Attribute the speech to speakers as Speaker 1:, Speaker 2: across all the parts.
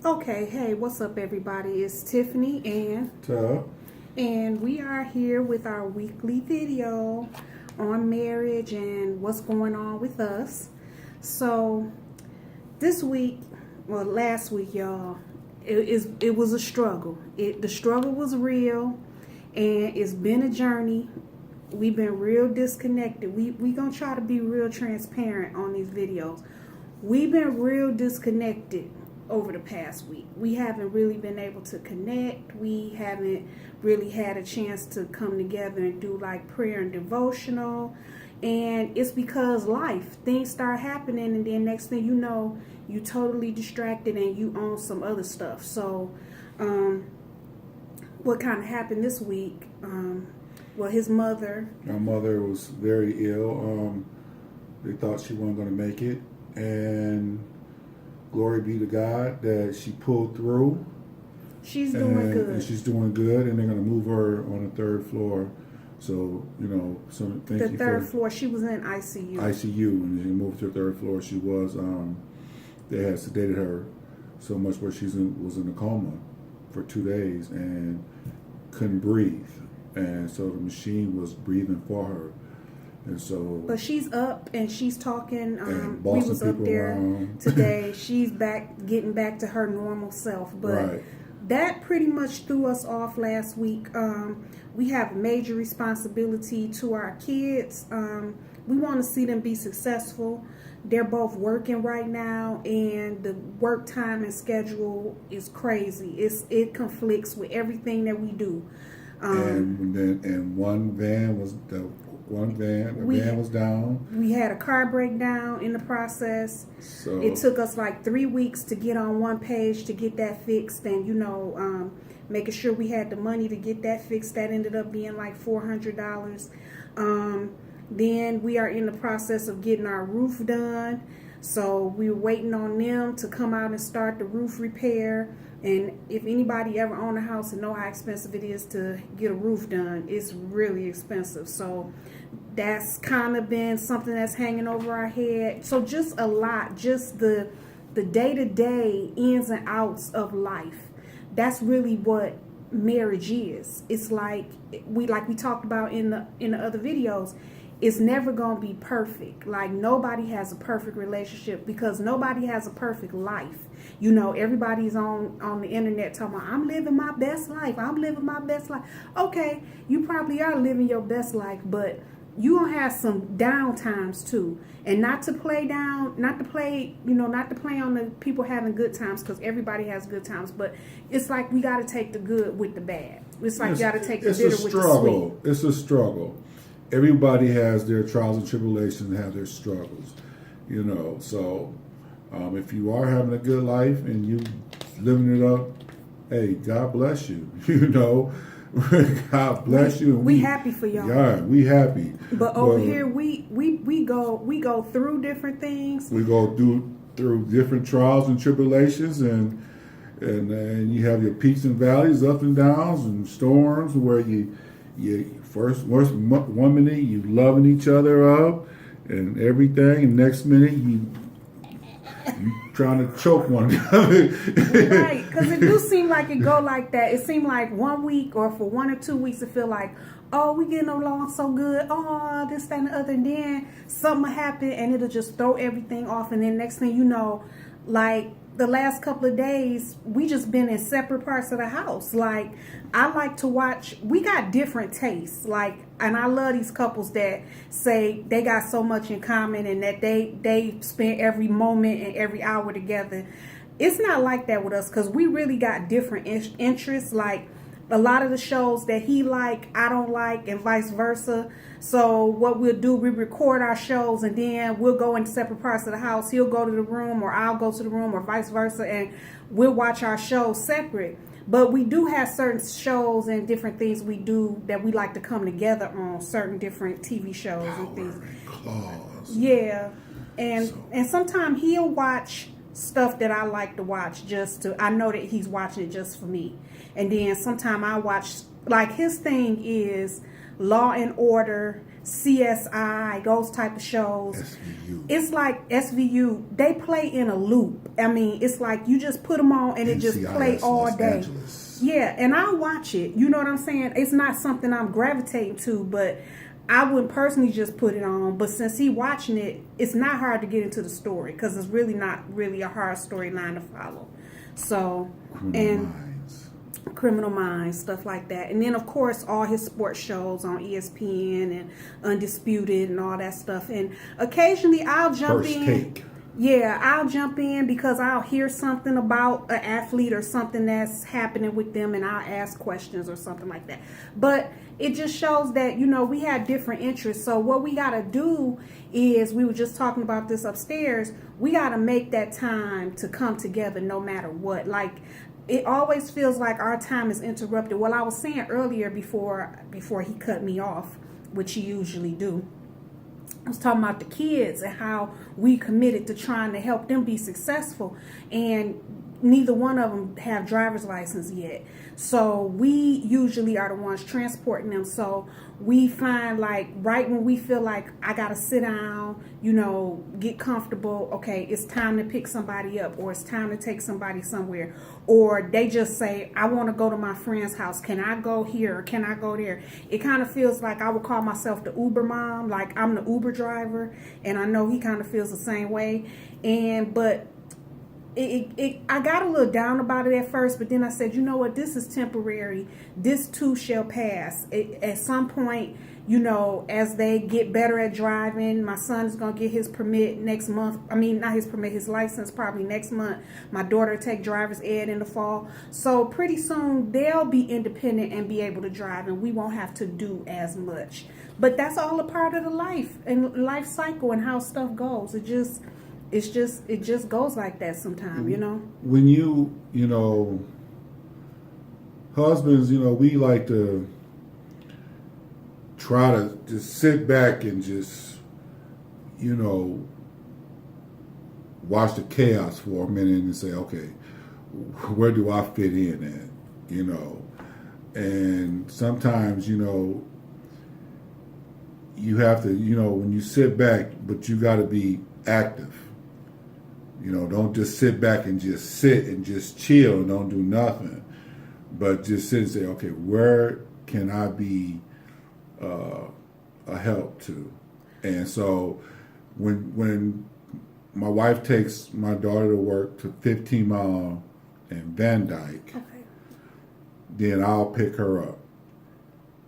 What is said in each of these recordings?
Speaker 1: Okay, hey, what's up, everybody? It's Tiffany
Speaker 2: Tub.
Speaker 1: and we are here with our weekly video on marriage and what's going on with us. So, this week, well, last week, y'all, it was a struggle. The struggle was real, and it's been a journey. We've been real disconnected. We gonna try to be real transparent on these videos. We've been real disconnected over the past week. We haven't really been able to connect. We haven't really had a chance to come together and do like prayer and devotional. And it's because things start happening, and then next thing you know, you totally distracted and you on some other stuff. So, what kind of happened this week? Well, his mother.
Speaker 2: My mother was very ill. They thought she wasn't going to make it, and glory be to God that she pulled through.
Speaker 1: She's doing good.
Speaker 2: And she's doing good, and they're going to move her on the third floor. So, thank you.
Speaker 1: The third floor, she was in ICU.
Speaker 2: ICU, and she moved to the third floor. She was, they had sedated her so much where she was in a coma for 2 days and couldn't breathe. And so the machine was breathing for her. And so,
Speaker 1: but she's up and she's talking.
Speaker 2: We
Speaker 1: was up there today. She's getting back to her normal self. But that pretty much threw us off last week. We have a major responsibility to our kids. We want to see them be successful. They're both working right now, and the work time and schedule is crazy. It conflicts with everything that we do.
Speaker 2: And one van was down.
Speaker 1: We had a car breakdown in the process. So it took us like 3 weeks to get on one page to get that fixed, and making sure we had the money to get that fixed. That ended up being like $400. Then we are in the process of getting our roof done. So we were waiting on them to come out and start the roof repair. And if anybody ever own a house and know how expensive it is to get a roof done, it's really expensive. So that's kind of been something that's hanging over our head. So just a lot, just the day-to-day ins and outs of life. That's really what marriage is. It's like we talked about in the other videos. It's never going to be perfect. Like, nobody has a perfect relationship because nobody has a perfect life. Everybody's on the internet talking about, I'm living my best life. I'm living my best life. Okay, you probably are living your best life, but you gonna have some down times too. And not to play on the people having good times, because everybody has good times, but it's like we got to take the good with the bad. It's like you got to take the bitter with the sweet.
Speaker 2: It's a struggle. Everybody has their trials and tribulations and have their struggles, So if you are having a good life and you living it up, hey, God bless you. God bless you.
Speaker 1: We happy for y'all.
Speaker 2: Yeah, we happy.
Speaker 1: But over here, we go through different things.
Speaker 2: We go through different trials and tribulations, and you have your peaks and valleys, ups and downs, and storms where you first 1 minute you loving each other up and everything, and next minute you trying to choke one another.
Speaker 1: Right, because it do seem like it go like that. It seemed like 1 week or for 1 or 2 weeks it feel like, oh, we getting along so good. Oh, this, that, and the other. And then something will happen and it'll just throw everything off. And then next thing you know, like the last couple of days, we just been in separate parts of the house. Like, I like to watch, we got different tastes. Like, and I love these couples that say they got so much in common and that they spend every moment and every hour together. It's not like that with us, because we really got different interests. Like, a lot of the shows that he like, I don't like, and vice versa. So what we'll do, we record our shows and then we'll go in separate parts of the house. He'll go to the room or I'll go to the room or vice versa, and we'll watch our shows separate. But we do have certain shows and different things we do that we like to come together on, certain different TV shows and things. Yeah. And sometimes he'll watch stuff that I like to watch I know that he's watching it just for me. And then sometimes I watch, like, his thing is Law and Order, CSI, those type of shows.
Speaker 2: SVU.
Speaker 1: It's like SVU. They play in a loop. I mean, it's like you just put them on and it just play all
Speaker 2: Los
Speaker 1: day.
Speaker 2: Angeles.
Speaker 1: Yeah, and I'll watch it. You know what I'm saying? It's not something I'm gravitating to, but I wouldn't personally just put it on. But since he watching it, it's not hard to get into the story because it's really not really a hard storyline to follow. So, Criminal Minds, stuff like that. And then, of course, all his sports shows on ESPN and Undisputed and all that stuff. And occasionally I'll jump
Speaker 2: First
Speaker 1: in.
Speaker 2: Take.
Speaker 1: Yeah, I'll jump in because I'll hear something about an athlete or something that's happening with them and I'll ask questions or something like that. But it just shows that, you know, we have different interests. So what we got to do is, we were just talking about this upstairs, we got to make that time to come together no matter what. Like, it always feels like our time is interrupted. Well, I was saying earlier before he cut me off, which he usually do, I was talking about the kids and how we committed to trying to help them be successful, and neither one of them have driver's license yet. So we usually are the ones transporting them. So we find, like, right when we feel like I gotta sit down, you know, get comfortable, okay, it's time to pick somebody up, or it's time to take somebody somewhere, or they just say, I want to go to my friend's house, can I go here or can I go there? It kind of feels like I would call myself the Uber mom, like I'm the Uber driver, and I know he kind of feels the same way. But I got a little down about it at first, but then I said, you know what, this is temporary. This too shall pass. At some point, you know, as they get better at driving, my son's going to get his permit next month. I mean, not his permit, his license probably next month. My daughter take driver's ed in the fall. So pretty soon they'll be independent and be able to drive, and we won't have to do as much. But that's all a part of the life and life cycle and how stuff goes. It just goes like that sometimes, you know.
Speaker 2: When you know, husbands, you know, we like to try to just sit back and just, you know, watch the chaos for a minute and say, okay, where do I fit in at, you know? And sometimes, you know, you have to, you know, when you sit back, but you got to be active. You know, don't just sit back and just sit and just chill and don't do nothing, but just sit and say, okay, where can I be a help to? And so when my wife takes my daughter to work to 15 Mile and Van Dyke, okay, then I'll pick her up.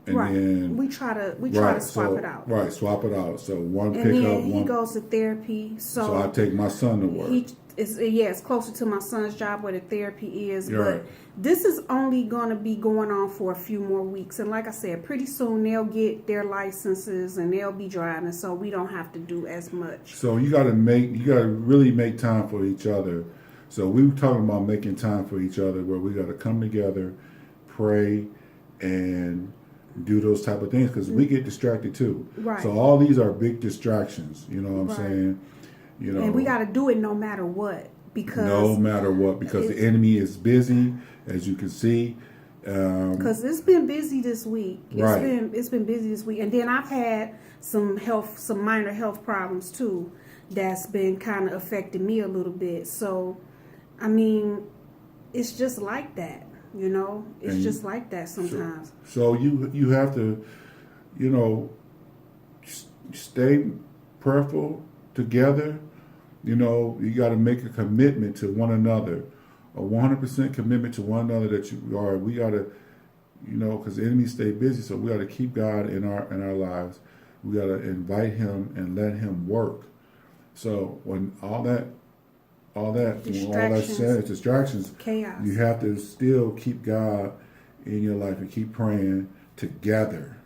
Speaker 2: And
Speaker 1: right.
Speaker 2: Then
Speaker 1: we try to swap it out.
Speaker 2: Right, swap it out. So one
Speaker 1: and
Speaker 2: pick
Speaker 1: then
Speaker 2: up, one.
Speaker 1: He goes to therapy. So
Speaker 2: I take my son to work.
Speaker 1: It's closer to my son's job where the therapy is.
Speaker 2: You're
Speaker 1: but
Speaker 2: right.
Speaker 1: This is only going to be going on for a few more weeks. And like I said, pretty soon they'll get their licenses and they'll be driving, so we don't have to do as much.
Speaker 2: So you got to really make time for each other. So we were talking about making time for each other, where we got to come together, pray, and do those type of things, because we get distracted too.
Speaker 1: Right.
Speaker 2: So all these are big distractions. You know what I'm saying? You know,
Speaker 1: and we got to do it no matter what, because
Speaker 2: the enemy is busy, as you can see.
Speaker 1: Because it's been busy this week. It's been busy this week, and then I've had some minor health problems too. That's been kind of affecting me a little bit. So, I mean, it's just like that. You know, it's just like that sometimes.
Speaker 2: So you have to, you know, stay prayerful together. You know, you got to make a commitment to one another, a 100% commitment to one another that you are. We got to, you know, because the enemy stay busy, so we got to keep God in our lives. We got to invite Him and let Him work. So when all that said, distractions,
Speaker 1: chaos,
Speaker 2: you have to still keep God in your life and keep praying together.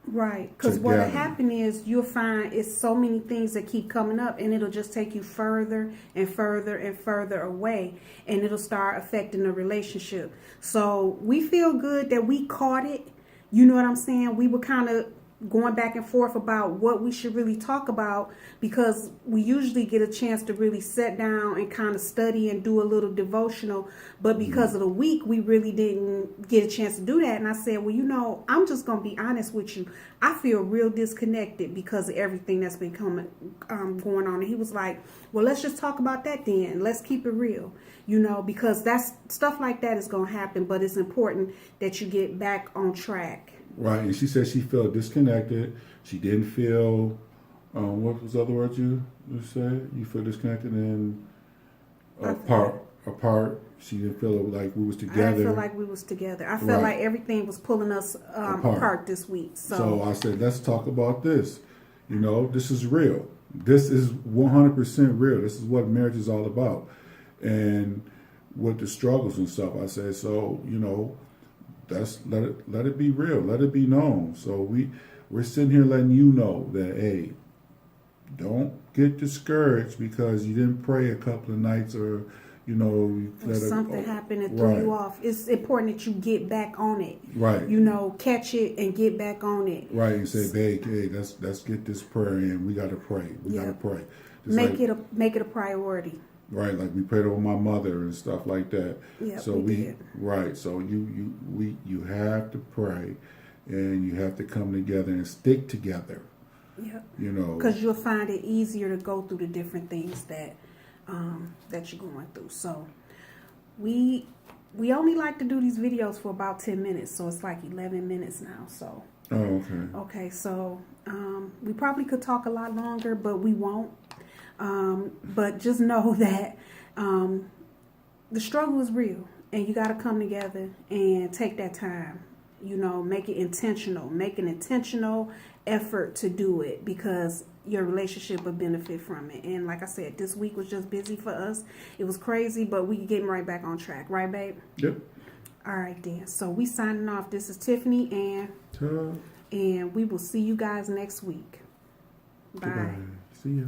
Speaker 1: Right, because what'll happen is you'll find it's so many things that keep coming up, and it'll just take you further and further and further away, and it'll start affecting the relationship. So we feel good that we caught it. You know what I'm saying? We were kind of going back and forth about what we should really talk about, because we usually get a chance to really sit down and kind of study and do a little devotional, but because of the week we really didn't get a chance to do that. And I said, well, you know, I'm just gonna be honest with you, I feel real disconnected because of everything that's been going on. And he was like, well, let's just talk about that then, let's keep it real, you know, because that's stuff like that is gonna happen, but it's important that you get back on track.
Speaker 2: Right, and she said she felt disconnected. She didn't feel, what was the other word you said? You feel disconnected and apart. She didn't feel like we was together.
Speaker 1: I didn't feel like we was together. I felt like everything was pulling us apart this week.
Speaker 2: So I said, let's talk about this. You know, this is real. This is 100% real. This is what marriage is all about. And with the struggles and stuff, I said, so, you know, let it be real, let it be known. So we're sitting here letting you know that, hey, don't get discouraged because you didn't pray a couple of nights, or you know,
Speaker 1: something happened and threw you off. It's important that you get back on it.
Speaker 2: Right.
Speaker 1: You know, catch it and get back on it.
Speaker 2: Right. And say, babe, hey, let's get this prayer in. We got to pray. We got to pray.
Speaker 1: Make it a priority.
Speaker 2: Right, like we prayed over my mother and stuff like that.
Speaker 1: Yeah,
Speaker 2: so
Speaker 1: we did.
Speaker 2: Right. So you have to pray, and you have to come together and stick together.
Speaker 1: Yeah.
Speaker 2: You know,
Speaker 1: because you'll find it easier to go through the different things that you're going through. So we only like to do these videos for about 10 minutes, so it's like 11 minutes now. So.
Speaker 2: Oh, okay.
Speaker 1: Okay, so we probably could talk a lot longer, but we won't. But just know that the struggle is real, and you got to come together and take that time. You know, make it intentional. Make an intentional effort to do it, because your relationship will benefit from it. And like I said, this week was just busy for us. It was crazy, but we getting right back on track. Right, babe?
Speaker 2: Yep.
Speaker 1: All right, then. So we signing off. This is Tiffany and we will see you guys next week. Bye.
Speaker 2: Goodbye. See ya.